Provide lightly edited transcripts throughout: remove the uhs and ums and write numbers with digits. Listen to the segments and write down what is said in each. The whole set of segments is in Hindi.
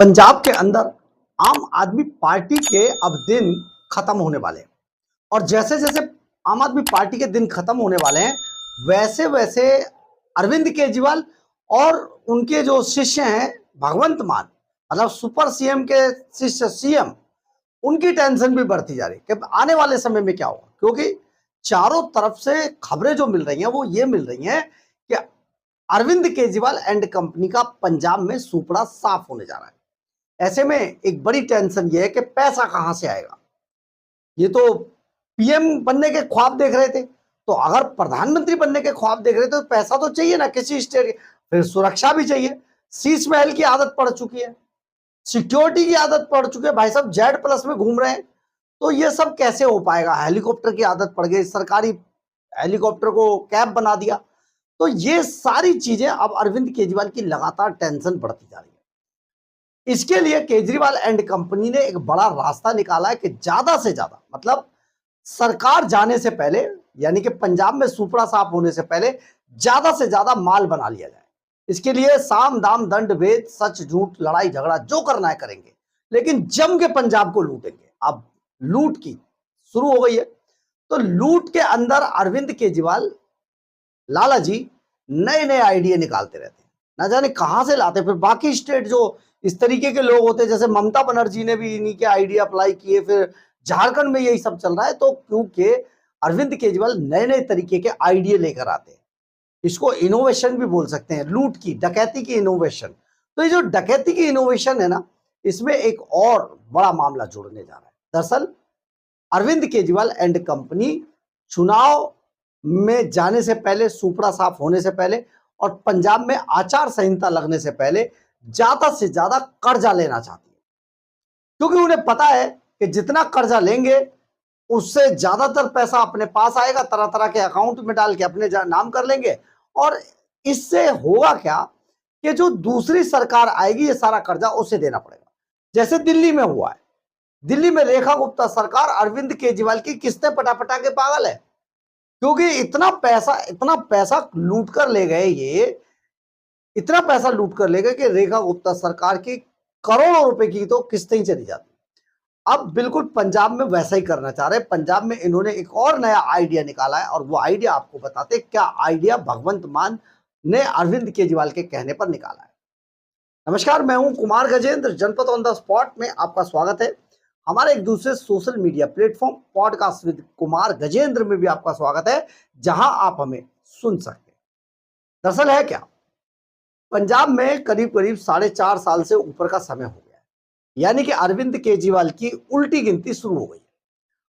पंजाब के अंदर आम आदमी पार्टी के अब दिन खत्म होने वाले हैं और जैसे जैसे आम आदमी पार्टी के दिन खत्म होने वाले हैं वैसे वैसे अरविंद केजरीवाल और उनके जो शिष्य हैं भगवंत मान मतलब सुपर सीएम के शिष्य सीएम उनकी टेंशन भी बढ़ती जा रही है कि आने वाले समय में क्या होगा, क्योंकि चारों तरफ से खबरें जो मिल रही हैं वो ये मिल रही हैं कि अरविंद केजरीवाल एंड कंपनी का पंजाब में सुपड़ा साफ होने जा रहा है। ऐसे में एक बड़ी टेंशन ये है कि पैसा कहां से आएगा। ये तो पीएम बनने के ख्वाब देख रहे थे, तो अगर प्रधानमंत्री बनने के ख्वाब देख रहे थे तो पैसा तो चाहिए ना किसी स्टेट, फिर सुरक्षा भी चाहिए। शीश महल की आदत पड़ चुकी है, सिक्योरिटी की आदत पड़ चुकी है, भाई साहब जेड प्लस में घूम रहे हैं, तो ये सब कैसे हो पाएगा। हेलीकॉप्टर की आदत पड़ गई, सरकारी हेलीकॉप्टर को कैब बना दिया, तो ये सारी चीजें अब अरविंद केजरीवाल की लगातार टेंशन बढ़ती जा रही है। इसके लिए केजरीवाल एंड कंपनी ने एक बड़ा रास्ता निकाला है कि ज्यादा से ज्यादा मतलब सरकार जाने से पहले, यानी कि पंजाब में सुपड़ा साफ होने से पहले ज्यादा से ज्यादा माल बना लिया जाए। इसके लिए साम दाम दंड भेद सच झूठ लड़ाई झगड़ा जो करना है करेंगे, लेकिन जम के पंजाब को लूटेंगे। अब लूट की शुरू हो गई है, तो लूट के अंदर अरविंद केजरीवाल लाला जी नए नए आइडिया निकालते रहते हैं, ना जाने कहां से लाते। फिर बाकी स्टेट जो इस तरीके के लोग होते हैं, जैसे ममता बनर्जी ने भी इन्हीं के आइडिया अप्लाई किए, फिर झारखंड में यही सब चल रहा है। तो क्योंकि अरविंद केजरीवाल नए नए तरीके के आइडिया लेकर आते हैं, इसको इनोवेशन भी बोल सकते हैं, लूट की डकैती की इनोवेशन। तो ये जो डकैती की इनोवेशन है ना, इसमें एक और बड़ा मामला जुड़ने जा रहा है। दरअसल अरविंद केजरीवाल एंड कंपनी चुनाव में जाने से पहले, सुपड़ा साफ होने से पहले और पंजाब में आचार संहिता लगने से पहले ज्यादा से ज्यादा कर्जा लेना चाहती है, क्योंकि उन्हें पता है कि जितना कर्जा लेंगे उससे ज्यादातर पैसा अपने पास आएगा, तरह तरह के अकाउंट में डाल के अपने नाम कर लेंगे। और इससे होगा क्या कि जो दूसरी सरकार आएगी ये सारा कर्जा उसे देना पड़ेगा। जैसे दिल्ली में हुआ है, दिल्ली में रेखा गुप्ता सरकार अरविंद केजरीवाल की किस्तें पटा के पागल है, क्योंकि इतना पैसा लूट कर ले गए, ये इतना पैसा लूट कर ले गए कि रेखा गुप्ता सरकार की करोड़ों रुपए की तो किस्तें ही चली जाती। अब बिल्कुल पंजाब में वैसा ही करना चाह रहे हैं। पंजाब में इन्होंने एक और नया आइडिया निकाला है और वो आइडिया आपको बताते हैं क्या आइडिया भगवंत मान ने अरविंद केजरीवाल के कहने पर निकाला है। नमस्कार, मैं हूं कुमार गजेंद्र, जनपद ऑन द स्पॉट में आपका स्वागत है। हमारे एक दूसरे social media platform podcast with Kumar Gajendra में भी आपका स्वागत है, जहां आप हमें सुन सकते हैं। दरअसल है क्या, पंजाब में करीब करीब 4.5 साल से ऊपर का समय हो गया है, यानी कि अरविंद केजरीवाल की उल्टी गिनती शुरू हो गई।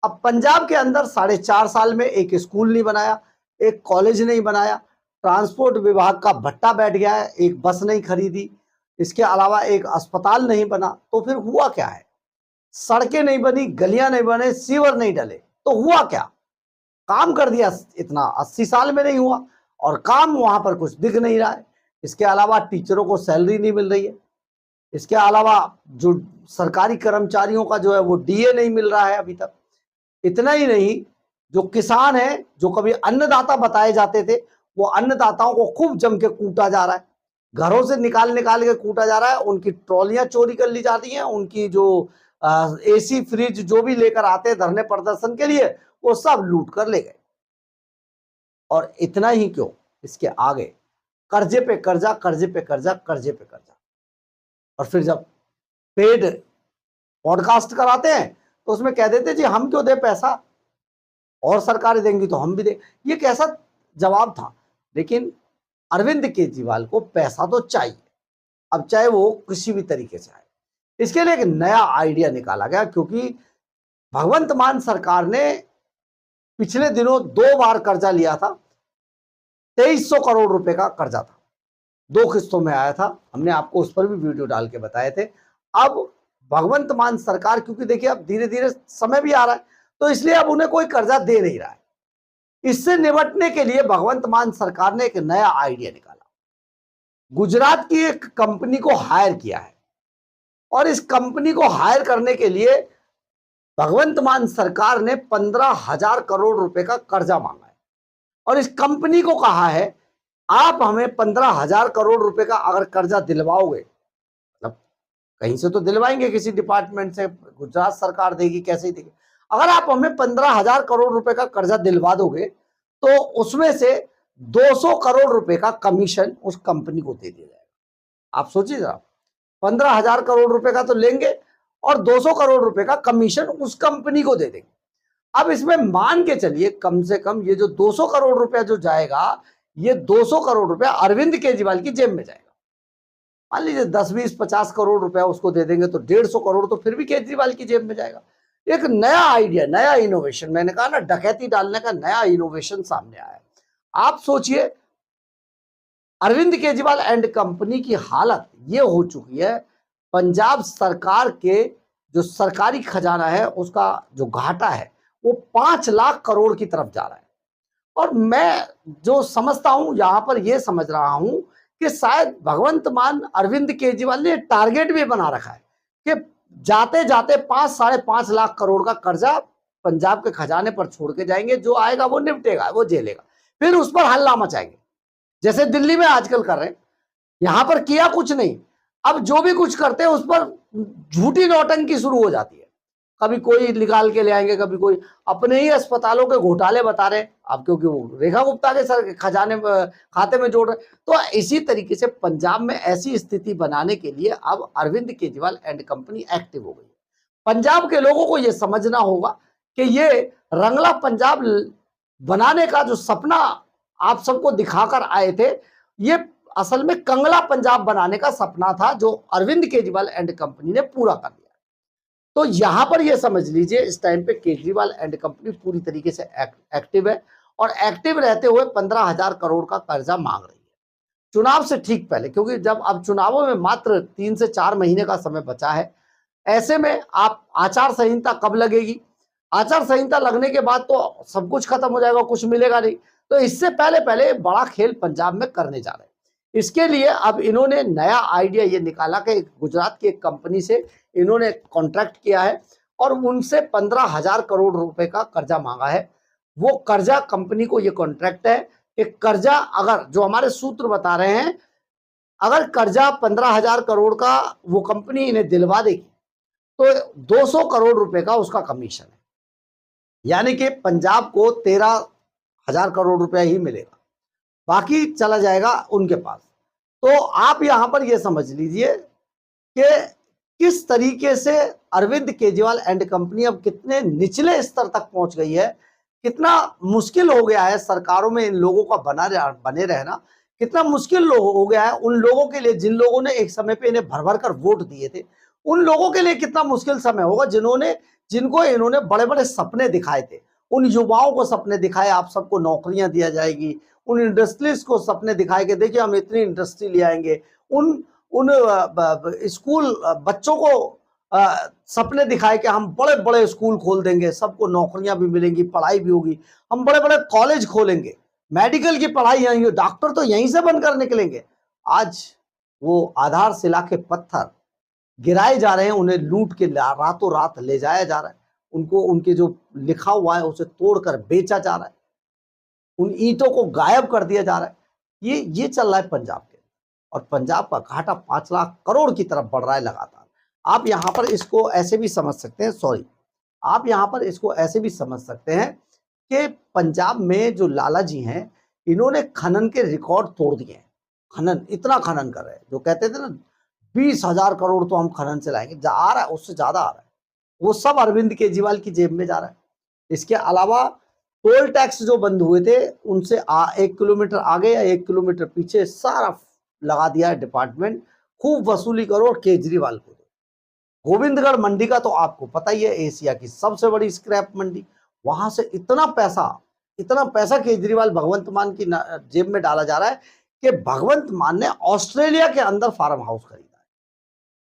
अब पंजाब के अंदर 4.5 साल में एक स्कूल नहीं बनाया, एक कॉलेज नहीं बनाया, ट्रांसपोर्ट विभाग का भट्टा बैठ गया है, एक बस नहीं खरीदी, इसके अलावा एक अस्पताल नहीं बना। तो फिर हुआ क्या है, सड़कें नहीं बनी, गलियां नहीं बने, सीवर नहीं डले, तो हुआ क्या, काम कर दिया इतना 80 साल में नहीं हुआ और काम वहां पर कुछ दिख नहीं रहा है। इसके अलावा टीचरों को सैलरी नहीं मिल रही है, इसके अलावा जो सरकारी कर्मचारियों का जो है वो डीए नहीं मिल रहा है अभी तक। इतना ही नहीं, जो किसान है, जो कभी अन्नदाता बताए जाते थे, वो अन्नदाताओं को खूब जम के कूटा जा रहा है, घरों से निकाल निकाल के कूटा जा रहा है। उनकी ट्रॉलियां चोरी कर ली जाती हैं, उनकी जो एसी फ्रिज जो भी लेकर आते हैं धरने प्रदर्शन के लिए, वो सब लूट कर ले गए। और इतना ही क्यों, इसके आगे कर्जे पे कर्जा, कर्जे पे कर्जा, कर्जे पे कर्जा। और फिर जब पेड पॉडकास्ट कराते हैं तो उसमें कह देते जी हम क्यों दे पैसा, और सरकारें देंगी तो हम भी दे। ये कैसा जवाब था। लेकिन अरविंद केजरीवाल को पैसा तो चाहिए, अब चाहे वो किसी भी तरीके से आए। इसके लिए एक नया आइडिया निकाला गया, क्योंकि भगवंत मान सरकार ने पिछले दिनों 2 बार कर्जा लिया था। 2300 करोड़ रुपए का कर्जा था, 2 किस्तों में आया था, हमने आपको उस पर भी वीडियो डाल के बताए थे। अब भगवंत मान सरकार, क्योंकि देखिए अब धीरे धीरे समय भी आ रहा है, तो इसलिए अब उन्हें कोई कर्जा दे नहीं रहा है। इससे निपटने के लिए भगवंत मान सरकार ने एक नया आइडिया निकाला। गुजरात की एक कंपनी को हायर किया है और इस कंपनी को हायर करने के लिए भगवंत मान सरकार ने 15,000 करोड़ रुपए का कर्जा मांगा है और इस कंपनी को कहा है आप हमें 15,000 करोड़ रुपए का अगर कर्जा दिलवाओगे, मतलब कहीं से तो दिलवाएंगे, किसी डिपार्टमेंट से, गुजरात सरकार देगी, कैसे ही देगी। अगर आप हमें 15,000 करोड़ रुपए का कर्जा दिलवा दोगे तो उसमें से 200 करोड़ रुपए का कमीशन उस कंपनी को दे दिया जाएगा। आप सोचिए जरा, 15,000 करोड़ रुपए का तो लेंगे और 200 करोड़ रुपए का कमीशन उस कंपनी को दे देंगे। अब इसमें मान के चलिए कम से कम ये जो 200 करोड़ रुपया जो जाएगा, ये 200 करोड़ रुपया अरविंद केजरीवाल की जेब में जाएगा। मान लीजिए 10, 20, 50 करोड़ रुपया उसको दे देंगे तो 150 करोड़ तो फिर भी केजरीवाल की जेब में जाएगा। एक नया आइडिया, नया इनोवेशन, मैंने कहा ना डकैती डालने का नया इनोवेशन सामने आया। आप सोचिए, अरविंद केजरीवाल एंड कंपनी की हालत ये हो चुकी है, पंजाब सरकार के जो सरकारी खजाना है उसका जो घाटा है वो 5 लाख करोड़ की तरफ जा रहा है। और मैं जो समझता हूं, यहां पर यह समझ रहा हूं कि शायद भगवंत मान अरविंद केजरीवाल ने टारगेट भी बना रखा है कि जाते जाते 5-5.5 लाख करोड़ का कर्जा पंजाब के खजाने पर छोड़ के जाएंगे, जो आएगा वो निपटेगा, वो झेलेगा, फिर उस पर हल्ला मचाएंगे जैसे दिल्ली में आजकल कर रहे हैं। यहां पर किया कुछ नहीं, अब जो भी कुछ करते हैं उस पर झूठी नौटंकी शुरू हो जाती है। कभी कोई निकाल के ले आएंगे, कभी कोई अपने ही अस्पतालों के घोटाले बता रहे हैं, अब क्योंकि वो रेखा गुप्ता के सर खजाने खाते में जोड़ रहे। तो इसी तरीके से पंजाब में ऐसी स्थिति बनाने के लिए अब Arvind Kejriwal and company active हो गई। पंजाब के लोगों को यह समझना होगा कि ये रंगला पंजाब बनाने का जो सपना आप सबको दिखाकर आए थे, ये असल में कंगला पंजाब बनाने का सपना था, जो अरविंद केजरीवाल एंड कंपनी ने पूरा कर दिया। तो यहां पर यह समझ लीजिए इस टाइम पे केजरीवाल एंड कंपनी पूरी तरीके से एक्टिव है और एक्टिव रहते हुए 15,000 करोड़ का कर्जा मांग रही है चुनाव से ठीक पहले, क्योंकि जब अब चुनावों में मात्र 3 से 4 महीने का समय बचा है, ऐसे में आप आचार संहिता कब लगेगी, आचार संहिता लगने के बाद तो सब कुछ खत्म हो जाएगा, कुछ मिलेगा नहीं। तो इससे पहले पहले बड़ा खेल पंजाब में करने जा रहे हैं। इसके लिए अब इन्होंने नया आइडिया ये निकाला कि गुजरात की एक कंपनी से इन्होंने कॉन्ट्रैक्ट किया है और उनसे 15,000 करोड़ रुपए का कर्जा मांगा है। वो कर्जा कंपनी को ये कॉन्ट्रैक्ट है कि कर्जा अगर, जो हमारे सूत्र बता रहे हैं, अगर कर्जा 15,000 करोड़ का वो कंपनी इन्हें दिलवा देगी तो 200 करोड़ रुपए का उसका कमीशन है, यानी कि पंजाब को 13,000 करोड़ रुपया ही मिलेगा, बाकी चला जाएगा उनके पास। तो आप यहां पर यह समझ लीजिए कि किस तरीके से अरविंद केजरीवाल एंड कंपनी अब कितने निचले स्तर तक पहुंच गई है, कितना मुश्किल हो गया है सरकारों में इन लोगों का बने रहना, कितना मुश्किल हो गया है उन लोगों के लिए जिन लोगों ने एक समय पे इन्हें भर भर कर वोट दिए थे। उन लोगों के लिए कितना मुश्किल समय होगा जिनको इन्होंने बड़े बड़े सपने दिखाए थे। उन युवाओं को सपने दिखाए आप सबको नौकरियां दिया जाएगी, उन इंडस्ट्रीज को सपने दिखाए कि देखिए हम इतनी इंडस्ट्री ले आएंगे, उन स्कूल बच्चों को सपने दिखाए कि हम बड़े बड़े स्कूल खोल देंगे, सबको नौकरियां भी मिलेंगी, पढ़ाई भी होगी, हम बड़े बड़े कॉलेज खोलेंगे, मेडिकल की पढ़ाई यहीं हो, डॉक्टर तो यहीं से बनकर निकलेंगे। आज वो आधारशिला के पत्थर गिराए जा रहे हैं, उन्हें लूट के रातों रात ले जाया जा रहा है, उनको उनके जो लिखा हुआ है उसे तोड़कर बेचा जा रहा है, उन ईंटों को गायब कर दिया जा रहा है। ये चल रहा है पंजाब के, और पंजाब का घाटा 5 लाख करोड़ की तरफ बढ़ रहा है लगातार। आप यहां पर इसको ऐसे भी समझ सकते हैं, आप यहां पर इसको ऐसे भी समझ सकते हैं कि पंजाब में जो लाला जी हैं, इन्होंने खनन के रिकॉर्ड तोड़ दिए हैं। खनन, इतना खनन कर रहे हैं, जो कहते थे ना 20,000 करोड़ तो हम खनन से लाएंगे, आ रहा है, उससे ज्यादा आ रहा है, वो सब अरविंद केजरीवाल की जेब में जा रहा है। इसके अलावा टोल टैक्स जो बंद हुए थे उनसे 1 किलोमीटर आगे या 1 किलोमीटर पीछे सारा लगा दिया है डिपार्टमेंट, खूब वसूली करो और केजरीवाल को दो। गोविंदगढ़ मंडी का तो आपको पता ही है, एशिया की सबसे बड़ी स्क्रैप मंडी, वहां से इतना पैसा केजरीवाल भगवंत मान की जेब में डाला जा रहा है कि भगवंत मान ने ऑस्ट्रेलिया के अंदर फार्म हाउस खरीदा है।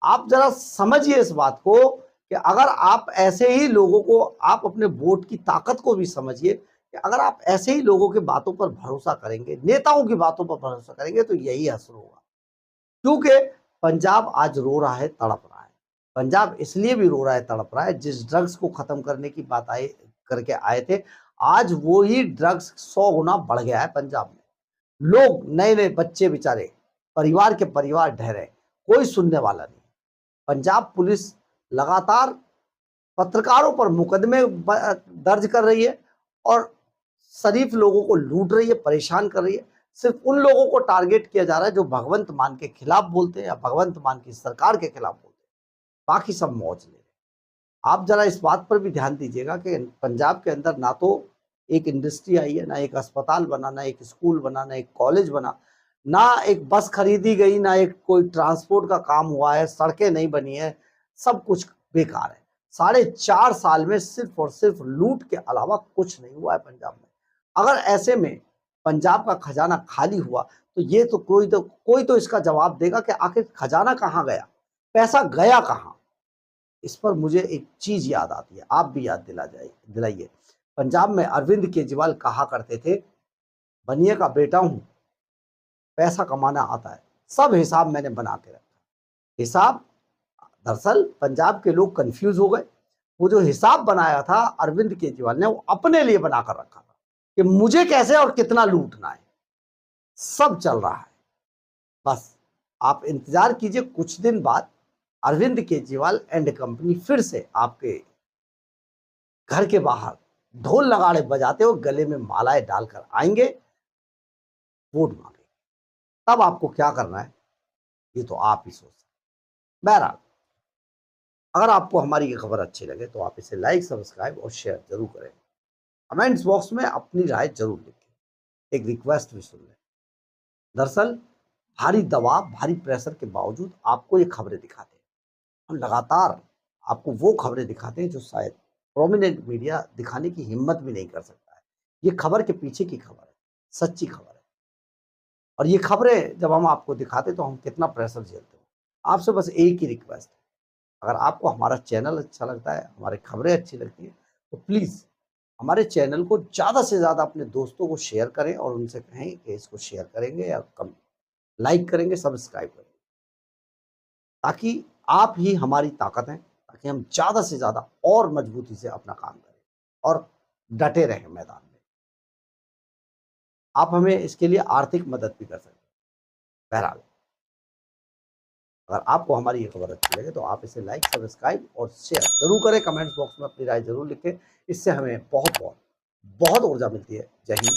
आप जरा समझिए इस बात को कि अगर आप ऐसे ही लोगों को, आप अपने वोट की ताकत को भी समझिए कि अगर आप ऐसे ही लोगों की बातों पर भरोसा करेंगे, नेताओं की बातों पर भरोसा करेंगे, तो यही असर होगा। क्योंकि पंजाब आज रो रहा है, तड़प रहा है। पंजाब इसलिए भी रो रहा है, तड़प रहा है, जिस ड्रग्स को खत्म करने की बात करके आए थे, आज वो ही ड्रग्स 100 गुना बढ़ गया है पंजाब में। लोग, नए नए बच्चे बेचारे परिवार के परिवार ढह रहे, कोई सुनने वाला नहीं। पंजाब पुलिस लगातार पत्रकारों पर मुकदमे दर्ज कर रही है और शरीफ लोगों को लूट रही है, परेशान कर रही है। सिर्फ उन लोगों को टारगेट किया जा रहा है जो भगवंत मान के खिलाफ बोलते हैं या भगवंत मान की सरकार के खिलाफ बोलते हैं, बाकी सब मौज ले रहे हैं। आप जरा इस बात पर भी ध्यान दीजिएगा कि पंजाब के अंदर ना तो एक इंडस्ट्री आई है, ना एक अस्पताल बना, ना एक स्कूल बना, ना एक कॉलेज बना, ना एक बस खरीदी गई, ना एक कोई ट्रांसपोर्ट का काम हुआ है, सड़कें नहीं बनी है, सब कुछ बेकार है। 4.5 साल में सिर्फ और सिर्फ लूट के अलावा कुछ नहीं हुआ है पंजाब में। अगर ऐसे में पंजाब का खजाना खाली हुआ तो ये तो कोई तो इसका जवाब देगा कि आखिर खजाना कहाँ गया, पैसा गया कहाँ। इस पर मुझे एक चीज याद आती है, आप भी याद दिलाइए। पंजाब में अरविंद केजरीवाल कहा करते थे, बनिए का बेटा हूं, पैसा कमाना आता है, सब हिसाब मैंने बना के रखा। हिसाब, दरअसल पंजाब के लोग कंफ्यूज हो गए। वो जो हिसाब बनाया था अरविंद केजरीवाल ने, वो अपने लिए बनाकर रखा था कि मुझे कैसे और कितना लूटना है। सब चल रहा है, बस आप इंतजार कीजिए, कुछ दिन बाद अरविंद केजरीवाल एंड कंपनी फिर से आपके घर के बाहर ढोल नगाड़े बजाते हुए गले में मालाएं डालकर आएंगे, वोट मांगे। तब आपको क्या करना है ये तो आप ही सोच सकते। बहरहाल, अगर आपको हमारी ये खबर अच्छी लगे तो आप इसे लाइक, सब्सक्राइब और शेयर जरूर करें। कमेंट्स बॉक्स में अपनी राय जरूर लिखें। एक रिक्वेस्ट भी सुन लें। दरअसल भारी दबाव, भारी प्रेशर के बावजूद आपको ये खबरें दिखाते हैं। हम लगातार आपको वो खबरें दिखाते हैं जो शायद प्रोमिनेंट मीडिया दिखाने की हिम्मत भी नहीं कर सकता है। ये खबर के पीछे की खबर है, सच्ची खबर है। और ये खबरें जब हम आपको दिखाते तो हम कितना प्रेशर झेलते हैं। आपसे बस एक ही रिक्वेस्ट है, अगर आपको हमारा चैनल अच्छा लगता है, हमारी खबरें अच्छी लगती हैं, तो प्लीज़ हमारे चैनल को ज़्यादा से ज़्यादा अपने दोस्तों को शेयर करें और उनसे कहें कि इसको शेयर करेंगे या कम लाइक करेंगे, सब्सक्राइब करेंगे, ताकि आप ही हमारी ताकत हैं, ताकि हम ज़्यादा से ज़्यादा और मजबूती से अपना काम करें और डटे रहें मैदान में। आप हमें इसके लिए आर्थिक मदद भी कर सकते हैं। बहरहाल, अगर आपको हमारी ये खबर अच्छी लगे तो आप इसे लाइक, सब्सक्राइब और शेयर जरूर करें। कमेंट्स बॉक्स में अपनी राय जरूर लिखें। इससे हमें बहुत बहुत बहुत ऊर्जा मिलती है। जय हिंद।